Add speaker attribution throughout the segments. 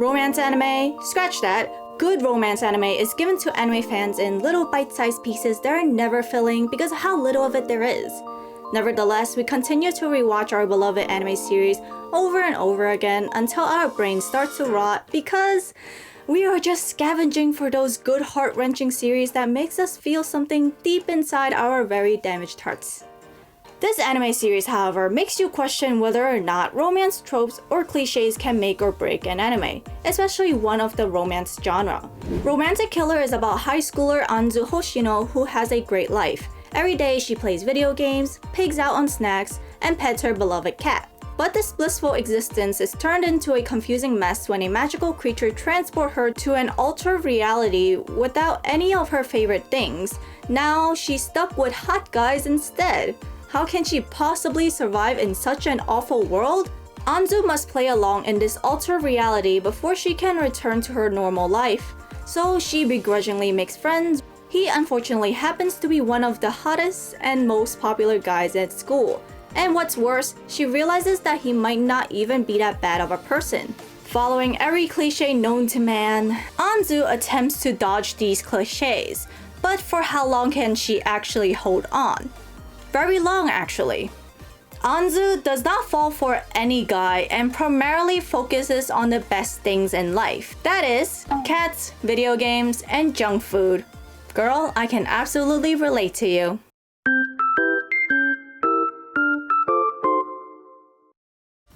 Speaker 1: Romance anime? Scratch that. Good romance anime is given to anime fans in little bite-sized pieces that are never filling because of how little of it there is. Nevertheless, we continue to rewatch our beloved anime series over and over again until our brains start to rot because we are just scavenging for those good heart-wrenching series that makes us feel something deep inside our very damaged hearts. This anime series, however, makes you question whether or not romance tropes or cliches can make or break an anime, especially one of the romance genre. Romantic Killer is about high schooler Anzu Hoshino who has a great life. Every day she plays video games, pigs out on snacks, and pets her beloved cat. But this blissful existence is turned into a confusing mess when a magical creature transports her to an altered reality without any of her favorite things. Now she's stuck with hot guys instead. How can she possibly survive in such an awful world? Anzu must play along in this altered reality before she can return to her normal life. So she begrudgingly makes friends. He unfortunately happens to be one of the hottest and most popular guys at school. And what's worse, she realizes that he might not even be that bad of a person. Following every cliche known to man, Anzu attempts to dodge these cliches. But for how long can she actually hold on? Very long, actually. Anzu does not fall for any guy and primarily focuses on the best things in life. That is, cats, video games, and junk food. Girl, I can absolutely relate to you.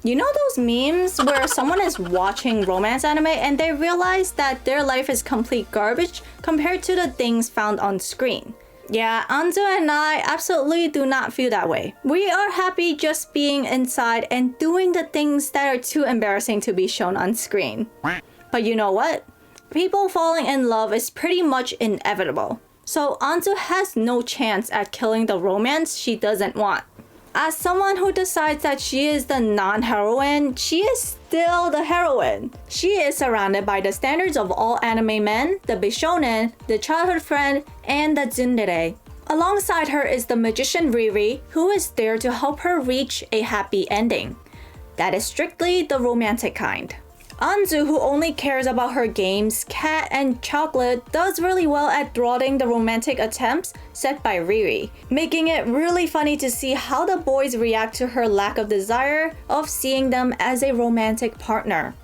Speaker 1: You know those memes where someone is watching romance anime and they realize that their life is complete garbage compared to the things found on screen? Yeah, Anzu and I absolutely do not feel that way. We are happy just being inside and doing the things that are too embarrassing to be shown on screen. But you know what? People falling in love is pretty much inevitable. So Anzu has no chance at killing the romance she doesn't want. As someone who decides that she is the non-heroine, she is still the heroine. She is surrounded by the standards of all anime men, the Bishonen, the childhood friend, and the tsundere. Alongside her is the magician Riri, who is there to help her reach a happy ending. That is strictly the romantic kind. Anzu, who only cares about her games, cat, and chocolate, does really well at thwarting the romantic attempts set by Riri, making it really funny to see how the boys react to her lack of desire of seeing them as a romantic partner.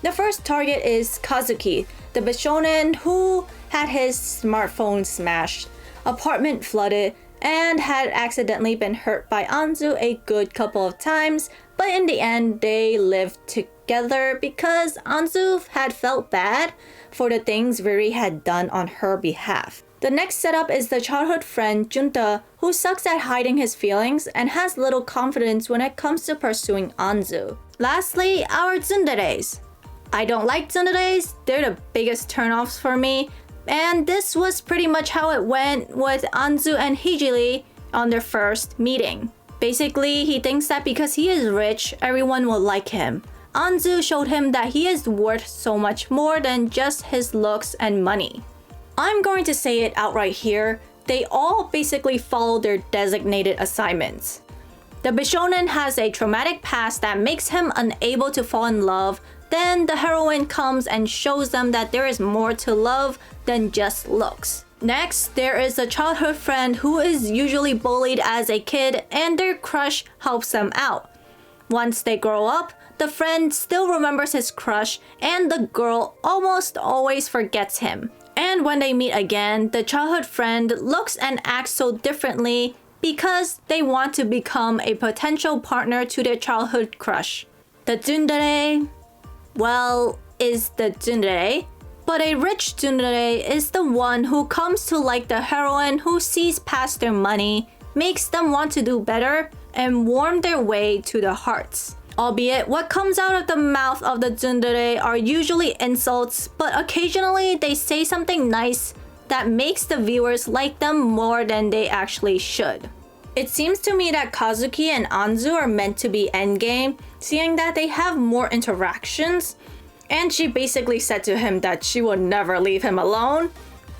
Speaker 1: The first target is Kazuki, the Bishonen who had his smartphone smashed, apartment flooded, and had accidentally been hurt by Anzu a good couple of times, but in the end they lived together because Anzu had felt bad for the things Riri had done on her behalf. The next setup is the childhood friend Junta, who sucks at hiding his feelings and has little confidence when it comes to pursuing Anzu. Lastly, our tsunderes. I don't like tsunderes, they're the biggest turnoffs for me, and this was pretty much how it went with Anzu and Hijiri on their first meeting. Basically, he thinks that because he is rich, everyone will like him. Anzu showed him that he is worth so much more than just his looks and money. I'm going to say it outright here, they all basically follow their designated assignments. The Bishonen has a traumatic past that makes him unable to fall in love. Then the heroine comes and shows them that there is more to love than just looks. Next, there is a childhood friend who is usually bullied as a kid and their crush helps them out. Once they grow up, the friend still remembers his crush and the girl almost always forgets him. And when they meet again, the childhood friend looks and acts so differently because they want to become a potential partner to their childhood crush. The tsundere, well, is the tsundere, but a rich tsundere is the one who comes to like the heroine who sees past their money, makes them want to do better, and warm their way to their hearts. Albeit, what comes out of the mouth of the tsundere are usually insults, but occasionally they say something nice that makes the viewers like them more than they actually should. It seems to me that Kazuki and Anzu are meant to be endgame, seeing that they have more interactions, and she basically said to him that she will never leave him alone.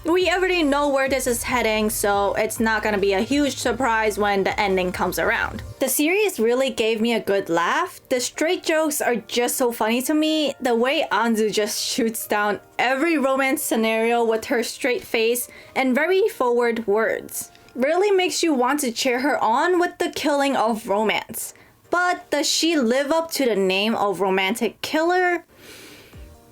Speaker 1: We already know where this is heading, so it's not gonna be a huge surprise when the ending comes around. The series really gave me a good laugh. The straight jokes are just so funny to me. The way Anzu just shoots down every romance scenario with her straight face and very forward words really makes you want to cheer her on with the killing of romance. But does she live up to the name of romantic killer?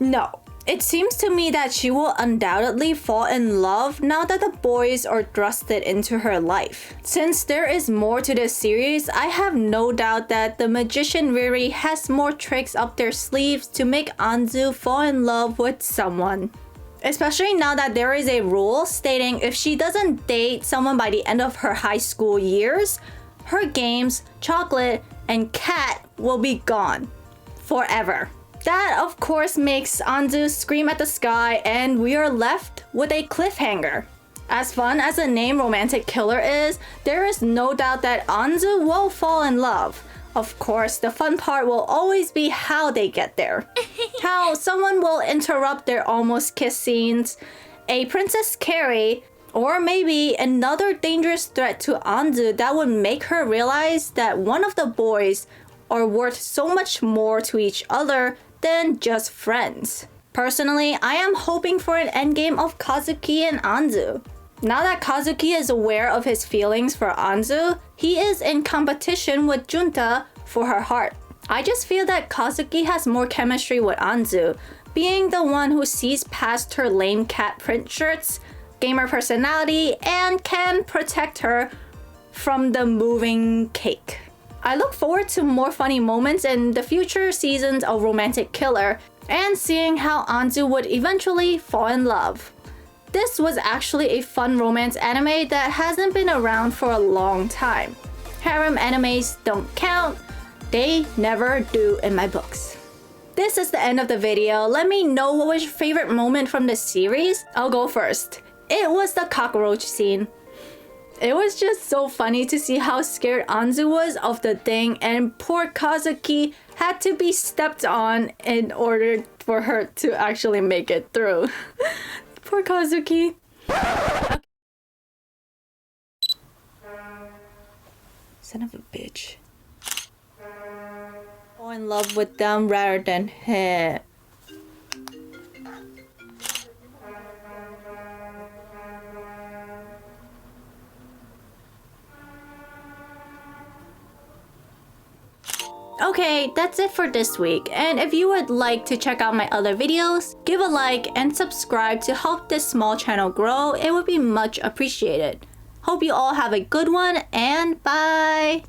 Speaker 1: No. It seems to me that she will undoubtedly fall in love now that the boys are thrusted into her life. Since there is more to this series, I have no doubt that the magician Riri has more tricks up their sleeves to make Anzu fall in love with someone. Especially now that there is a rule stating if she doesn't date someone by the end of her high school years, her games, chocolate, and cat will be gone forever. That of course makes Anzu scream at the sky and we are left with a cliffhanger. As fun as the name romantic killer is, there is no doubt that Anzu will fall in love. Of course, the fun part will always be how they get there. How someone will interrupt their almost kiss scenes, a Princess Carrie, or maybe another dangerous threat to Anzu that would make her realize that one of the boys are worth so much more to each other than just friends. Personally, I am hoping for an endgame of Kazuki and Anzu. Now that Kazuki is aware of his feelings for Anzu, he is in competition with Junta for her heart. I just feel that Kazuki has more chemistry with Anzu, being the one who sees past her lame cat print shirts, gamer personality, and can protect her from the moving cake. I look forward to more funny moments in the future seasons of Romantic Killer and seeing how Anzu would eventually fall in love. This was actually a fun romance anime that hasn't been around for a long time. Harem animes don't count. They never do in my books. This is the end of the video. Let me know what was your favorite moment from the series. I'll go first. It was the cockroach scene. It was just so funny to see how scared Anzu was of the thing, and poor Kazuki had to be stepped on in order for her to actually make it through. Poor Kazuki. Son of a bitch. Fall in love with them rather than him. Okay, that's it for this week, and if you would like to check out my other videos, give a like and subscribe to help this small channel grow. It would be much appreciated. Hope you all have a good one, and bye!